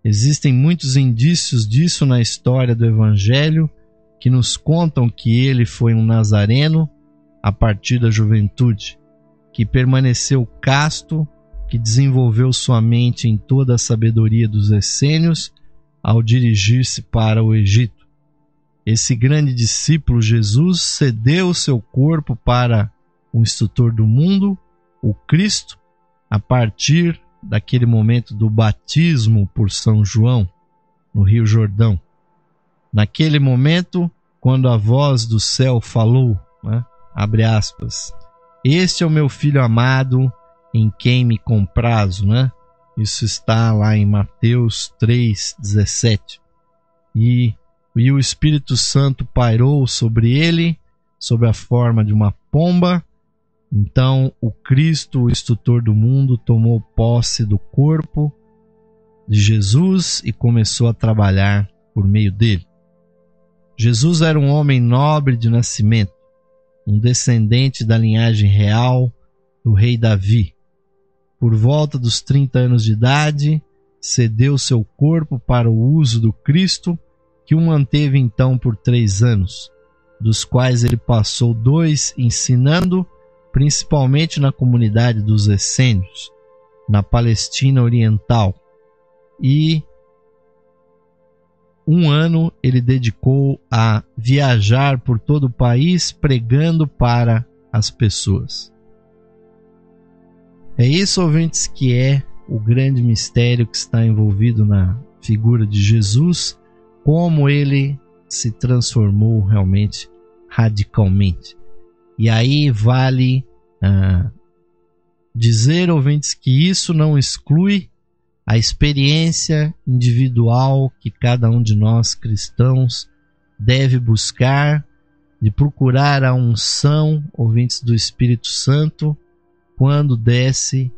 Existem muitos indícios disso na história do Evangelho, que nos contam que ele foi um nazareno a partir da juventude, que permaneceu casto, que desenvolveu sua mente em toda a sabedoria dos essênios ao dirigir-se para o Egito. Esse grande discípulo Jesus cedeu seu corpo para o instrutor do mundo, o Cristo, a partir daquele momento do batismo por São João, no Rio Jordão. Naquele momento, quando a voz do céu falou, abre aspas, "Este é o meu filho amado, em quem me comprazo", Isso está lá em Mateus 3,17. E o Espírito Santo pairou sobre ele, sob a forma de uma pomba. Então o Cristo, o instrutor do mundo, tomou posse do corpo de Jesus e começou a trabalhar por meio dele. Jesus era um homem nobre de nascimento, um descendente da linhagem real do rei Davi. Por volta dos 30 anos de idade, cedeu seu corpo para o uso do Cristo, que o manteve então por 3 anos, dos quais ele passou 2 ensinando, principalmente na comunidade dos essênios, na Palestina Oriental, e 1 ano ele dedicou a viajar por todo o país pregando para as pessoas. É isso, ouvintes, que é o grande mistério que está envolvido na figura de Jesus, como ele se transformou realmente radicalmente. E aí vale dizer, ouvintes, que isso não exclui a experiência individual que cada um de nós cristãos deve buscar, de procurar a unção, ouvintes, do Espírito Santo, quando desce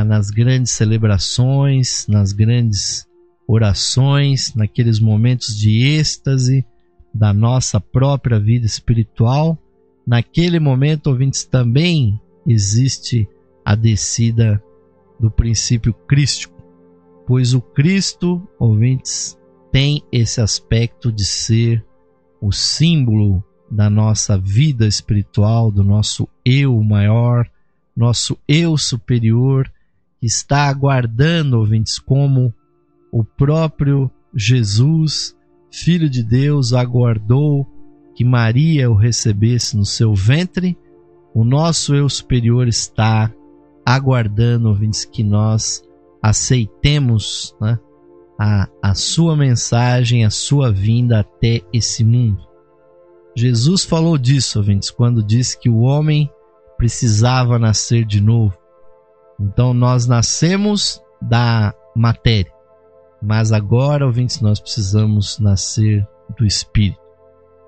nas grandes celebrações, nas grandes orações, naqueles momentos de êxtase da nossa própria vida espiritual. Naquele momento, ouvintes, também existe a descida do princípio crístico, pois o Cristo, ouvintes, tem esse aspecto de ser o símbolo da nossa vida espiritual, do nosso eu maior, nosso eu superior, que está aguardando, ouvintes, como o próprio Jesus, Filho de Deus, aguardou que Maria o recebesse no seu ventre, o nosso eu superior está aguardando, ouvintes, que nós aceitemos, né, a sua mensagem, a sua vinda até esse mundo. Jesus falou disso, ouvintes, quando disse que o homem precisava nascer de novo. Então nós nascemos da matéria, mas agora, ouvintes, nós precisamos nascer do Espírito.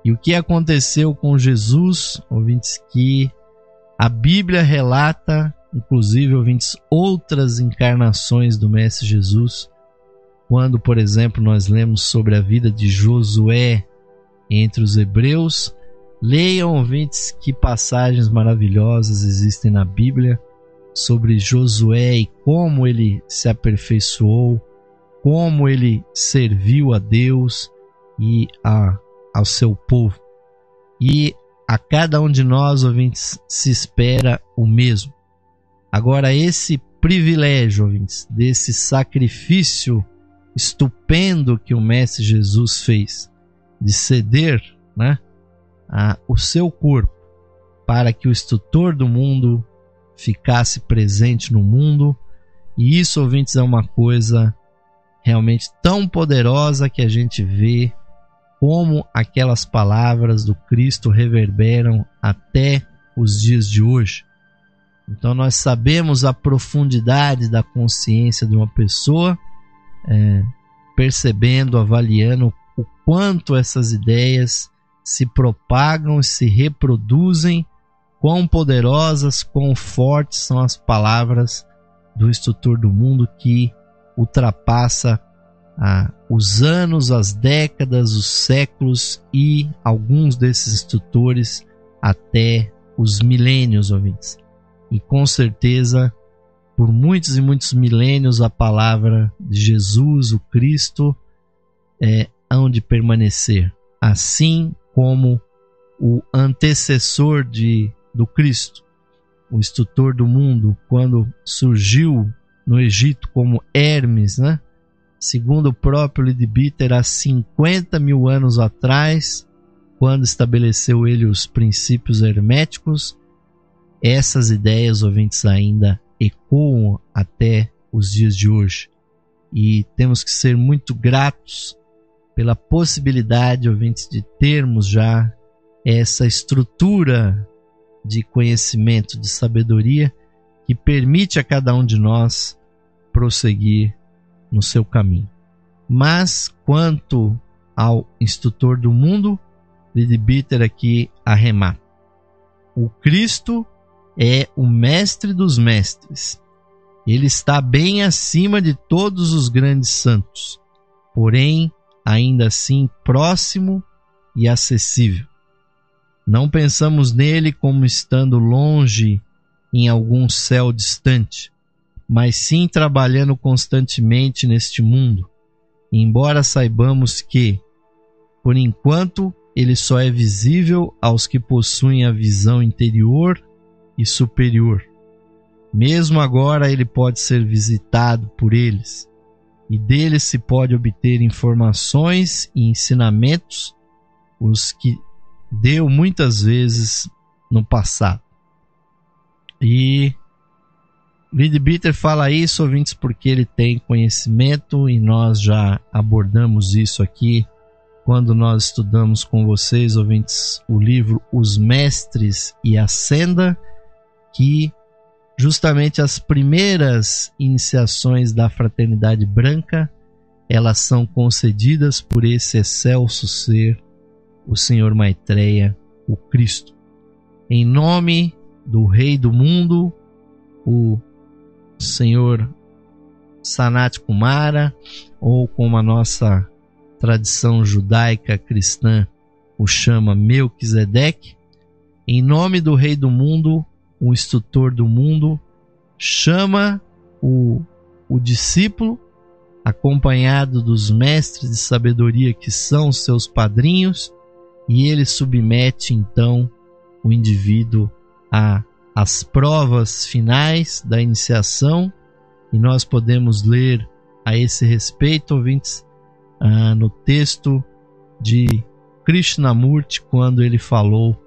E o que aconteceu com Jesus, ouvintes, que a Bíblia relata, inclusive, ouvintes, outras encarnações do Mestre Jesus. Quando, por exemplo, nós lemos sobre a vida de Josué entre os hebreus, leiam, ouvintes, que passagens maravilhosas existem na Bíblia sobre Josué e como ele se aperfeiçoou, como ele serviu a Deus e ao seu povo. E a cada um de nós, ouvintes, se espera o mesmo. Agora, esse privilégio, ouvintes, desse sacrifício estupendo que o Mestre Jesus fez, de ceder, né, o seu corpo para que o instrutor do mundo ficasse presente no mundo. E isso, ouvintes, é uma coisa realmente tão poderosa que a gente vê como aquelas palavras do Cristo reverberam até os dias de hoje. Então nós sabemos a profundidade da consciência de uma pessoa, percebendo, avaliando o quanto essas ideias se propagam, se reproduzem, quão poderosas, quão fortes são as palavras do instrutor do mundo, que ultrapassa os anos, as décadas, os séculos e alguns desses instrutores até os milênios, ouvintes. E com certeza, por muitos e muitos milênios, a palavra de Jesus, o Cristo, hão de permanecer, assim como o antecessor do Cristo, o instrutor do mundo, quando surgiu no Egito como Hermes, né? Segundo o próprio Leadbeater, há 50 mil anos atrás, quando estabeleceu ele os princípios herméticos, essas ideias, ouvintes, ainda ecoam até os dias de hoje. E temos que ser muito gratos pela possibilidade, ouvintes, de termos já essa estrutura de conhecimento, de sabedoria, que permite a cada um de nós prosseguir no seu caminho. Mas quanto ao instrutor do mundo, Leadbeater aqui arremata: o Cristo é o mestre dos mestres. Ele está bem acima de todos os grandes santos, porém ainda assim próximo e acessível. Não pensamos nele como estando longe em algum céu distante, mas sim trabalhando constantemente neste mundo, embora saibamos que, por enquanto, ele só é visível aos que possuem a visão interior e superior. Mesmo agora ele pode ser visitado por eles, e deles se pode obter informações e ensinamentos, os que deu muitas vezes no passado. E Leadbeater fala isso, ouvintes, porque ele tem conhecimento, e nós já abordamos isso aqui quando nós estudamos com vocês, ouvintes, o livro Os Mestres e a Senda, que justamente as primeiras iniciações da Fraternidade Branca, elas são concedidas por esse excelso ser, o Senhor Maitreya, o Cristo. Em nome do Rei do Mundo, o Senhor Sanat Kumara, ou como a nossa tradição judaica cristã o chama, Melquisedeque, em nome do Rei do Mundo, o instrutor do mundo, chama o discípulo, acompanhado dos mestres de sabedoria que são seus padrinhos, e ele submete então o indivíduo às provas finais da iniciação. E nós podemos ler a esse respeito, ouvintes, no texto de Krishnamurti, quando ele falou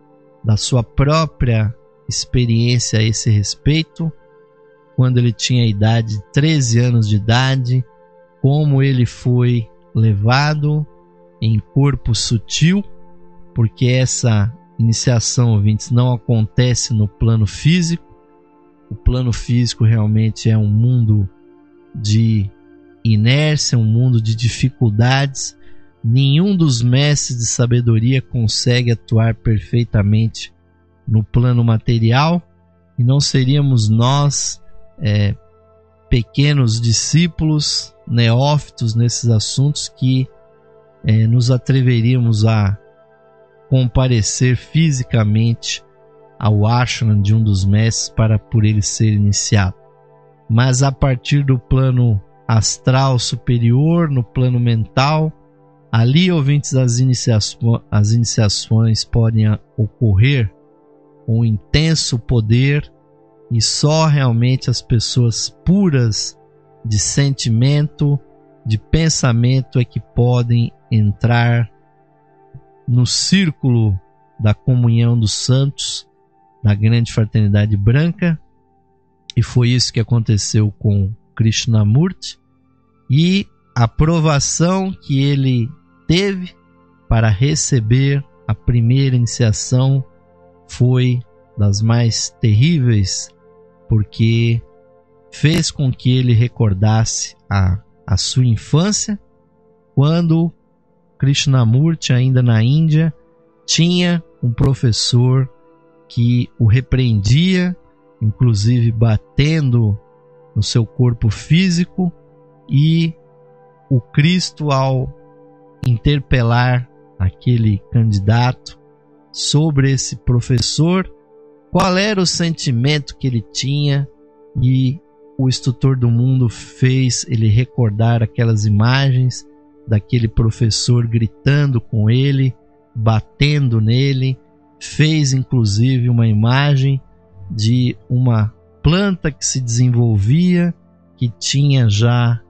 da sua própria experiência a esse respeito, quando ele tinha a idade de 13 anos de idade, como ele foi levado em corpo sutil, porque essa iniciação, ouvintes, não acontece no plano físico. O plano físico realmente é um mundo de inércia, um mundo de dificuldades. Nenhum dos mestres de sabedoria consegue atuar perfeitamente no plano material, e não seríamos nós, pequenos discípulos, neófitos nesses assuntos, que nos atreveríamos a comparecer fisicamente ao ashram de um dos mestres para por ele ser iniciado. Mas a partir do plano astral superior, no plano mental, ali, ouvintes, as iniciações podem ocorrer com um intenso poder, e só realmente as pessoas puras de sentimento, de pensamento, é que podem entrar no círculo da comunhão dos santos, da grande fraternidade branca. E foi isso que aconteceu com Krishnamurti, e a provação que ele teve para receber a primeira iniciação foi das mais terríveis, porque fez com que ele recordasse a sua infância, quando Krishnamurti, ainda na Índia, tinha um professor que o repreendia, inclusive batendo no seu corpo físico, e o Cristo, ao interpelar aquele candidato sobre esse professor, qual era o sentimento que ele tinha, e o instrutor do mundo fez ele recordar aquelas imagens daquele professor gritando com ele, batendo nele. Fez inclusive uma imagem de uma planta que se desenvolvia, que tinha já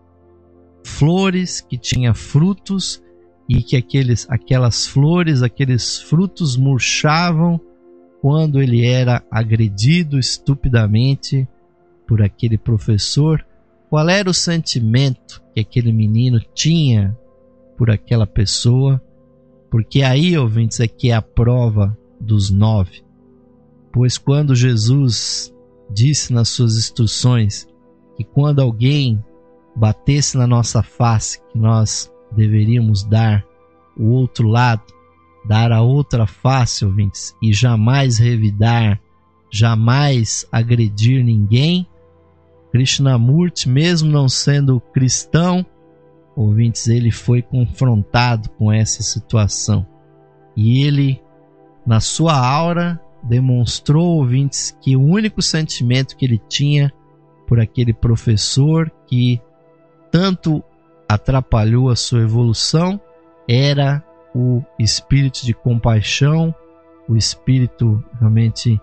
flores, que tinha frutos, e que aquelas flores, aqueles frutos murchavam quando ele era agredido estupidamente por aquele professor. Qual era o sentimento que aquele menino tinha por aquela pessoa? Porque aí, ouvintes, é que é a prova dos 9. Pois quando Jesus disse nas suas instruções que quando alguém batesse na nossa face, que nós deveríamos dar o outro lado, dar a outra face, ouvintes, e jamais revidar, jamais agredir ninguém, Krishnamurti, mesmo não sendo cristão, ouvintes, ele foi confrontado com essa situação. E ele, na sua aura, demonstrou, ouvintes, que o único sentimento que ele tinha por aquele professor que tanto atrapalhou a sua evolução era o espírito de compaixão, o espírito realmente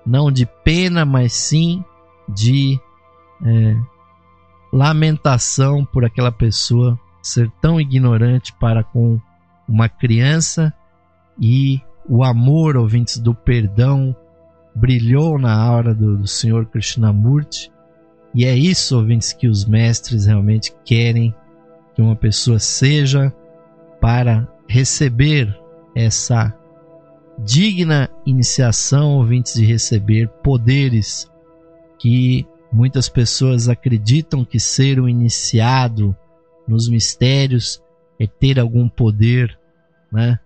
não de pena, mas sim de lamentação por aquela pessoa ser tão ignorante para com uma criança. E o amor, ouvintes, do perdão brilhou na aura do Senhor Krishnamurti. E é isso, ouvintes, que os mestres realmente querem que uma pessoa seja, para receber essa digna iniciação, ouvintes, de receber poderes que muitas pessoas acreditam que ser um iniciado nos mistérios é ter algum poder, né,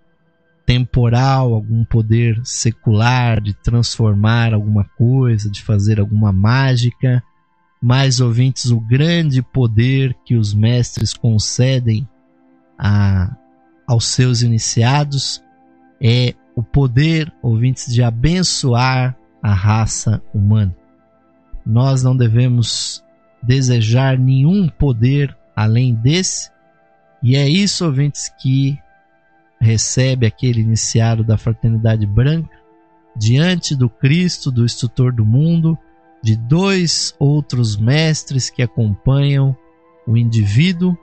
temporal, algum poder secular, de transformar alguma coisa, de fazer alguma mágica. Mas, ouvintes, o grande poder que os mestres concedem aos seus iniciados é o poder, ouvintes, de abençoar a raça humana. Nós não devemos desejar nenhum poder além desse, e é isso, ouvintes, que recebe aquele iniciado da Fraternidade Branca, diante do Cristo, do Instrutor do Mundo, de 2 outros mestres que acompanham o indivíduo.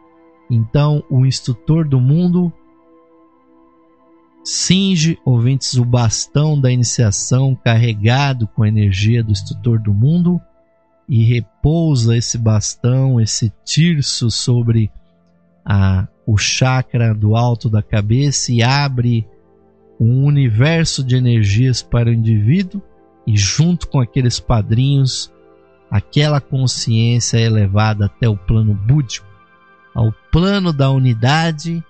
Então, o Instrutor do Mundo cinge, ouvintes, o bastão da iniciação carregado com a energia do instrutor do mundo e repousa esse bastão, esse tirso sobre o chakra do alto da cabeça e abre um universo de energias para o indivíduo, e junto com aqueles padrinhos, aquela consciência é elevada até o plano búdico, ao plano da unidade,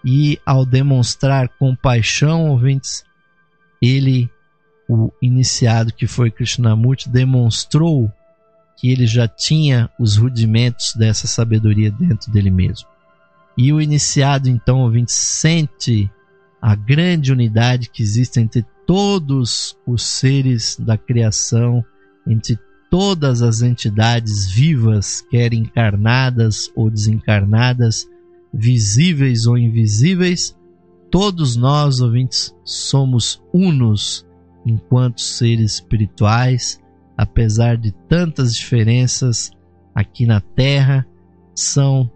e ao demonstrar compaixão, ouvintes, ele, o iniciado que foi Krishnamurti, demonstrou que ele já tinha os rudimentos dessa sabedoria dentro dele mesmo. E o iniciado, então, ouvintes, sente a grande unidade que existe entre todos os seres da criação, entre todas as entidades vivas, quer encarnadas ou desencarnadas, visíveis ou invisíveis. Todos nós, ouvintes, somos unos enquanto seres espirituais, apesar de tantas diferenças aqui na Terra, são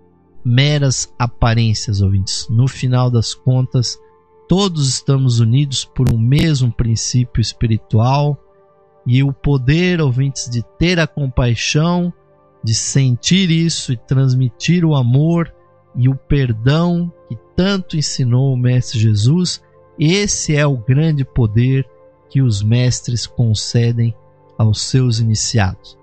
meras aparências, ouvintes. No final das contas, todos estamos unidos por um mesmo princípio espiritual, e o poder, ouvintes, de ter a compaixão, de sentir isso e transmitir o amor e o perdão que tanto ensinou o Mestre Jesus, esse é o grande poder que os mestres concedem aos seus iniciados.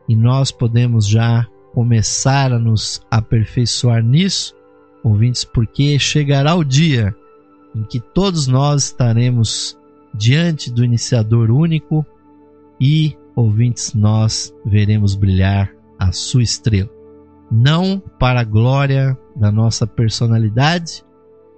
E nós podemos já começar a nos aperfeiçoar nisso, ouvintes, porque chegará o dia em que todos nós estaremos diante do iniciador único e, ouvintes, nós veremos brilhar a sua estrela. Não para a glória da nossa personalidade,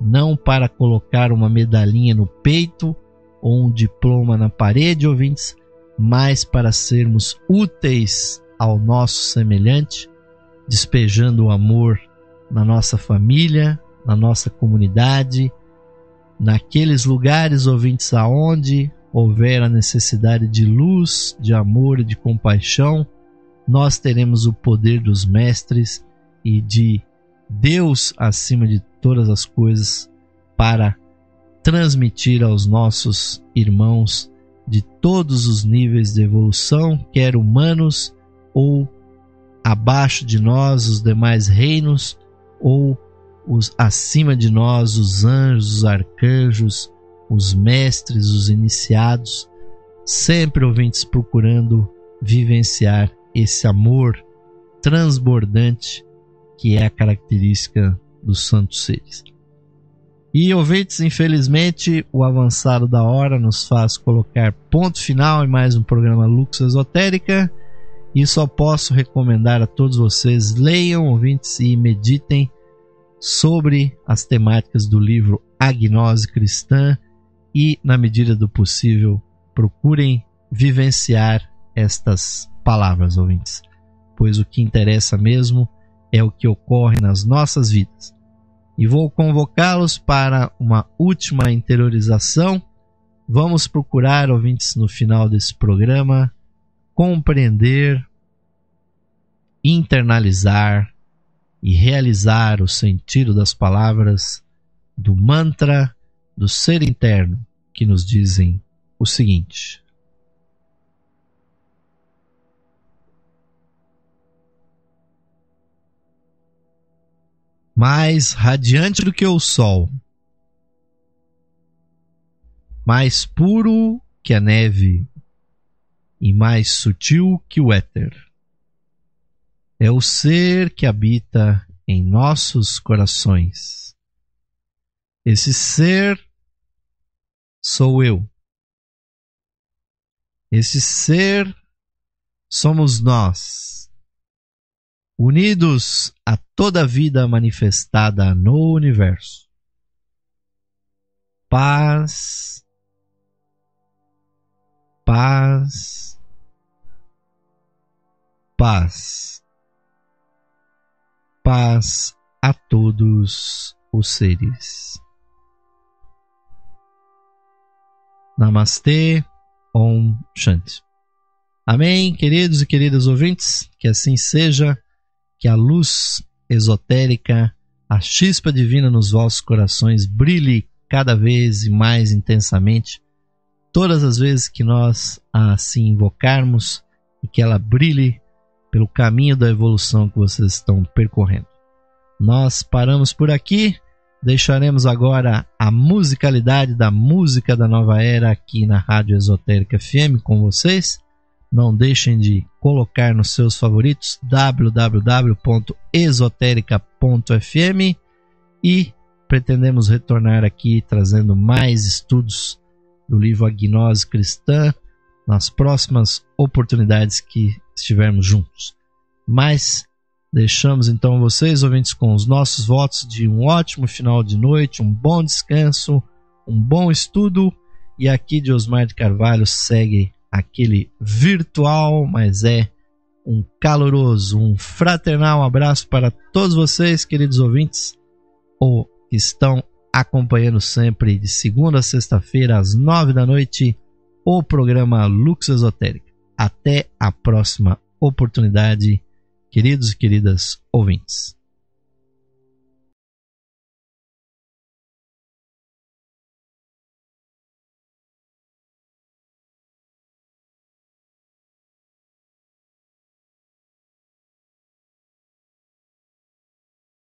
não para colocar uma medalhinha no peito ou um diploma na parede, ouvintes, mas para sermos úteis ao nosso semelhante, despejando o amor na nossa família, na nossa comunidade, naqueles lugares, ouvintes, aonde houver a necessidade de luz, de amor e de compaixão. Nós teremos o poder dos mestres e de Deus acima de todas as coisas para transmitir aos nossos irmãos de todos os níveis de evolução, quer humanos ou abaixo de nós os demais reinos, ou os acima de nós os anjos, os arcanjos, os mestres, os iniciados, sempre, ouvintes, procurando vivenciar esse amor transbordante que é a característica dos santos seres. E, ouvintes, infelizmente, o avançado da hora nos faz colocar ponto final em mais um programa Lux Esotérica, e só posso recomendar a todos vocês, leiam, ouvintes, e meditem sobre as temáticas do livro A Gnose Cristã e, na medida do possível, procurem vivenciar estas palavras, ouvintes, pois o que interessa mesmo é o que ocorre nas nossas vidas. E vou convocá-los para uma última interiorização. Vamos procurar, ouvintes, no final desse programa, compreender, internalizar e realizar o sentido das palavras do mantra do ser interno, que nos dizem o seguinte: mais radiante do que o sol, mais puro que a neve e mais sutil que o éter, é o ser que habita em nossos corações. Esse ser sou eu. Esse ser somos nós, unidos a toda a vida manifestada no universo. Paz, paz, paz. Paz a todos os seres. Namastê, Om Shanti. Amém, queridos e queridas ouvintes, que assim seja, que a luz esotérica, a chispa divina nos vossos corações brilhe cada vez mais intensamente, todas as vezes que nós a assim invocarmos e que ela brilhe pelo caminho da evolução que vocês estão percorrendo. Nós paramos por aqui, deixaremos agora a musicalidade da música da nova era aqui na Rádio Esotérica FM com vocês. Não deixem de colocar nos seus favoritos www.esoterica.fm e pretendemos retornar aqui trazendo mais estudos do livro A Gnose Cristã nas próximas oportunidades que estivermos juntos. Mas deixamos então vocês, ouvintes, com os nossos votos de um ótimo final de noite, um bom descanso, um bom estudo, e aqui de Osmar de Carvalho segue aquele virtual, mas é um caloroso, um fraternal abraço para todos vocês, queridos ouvintes, ou que estão acompanhando sempre de segunda a sexta-feira às 9 da noite o programa Lux Esotérica. Até a próxima oportunidade, queridos e queridas ouvintes.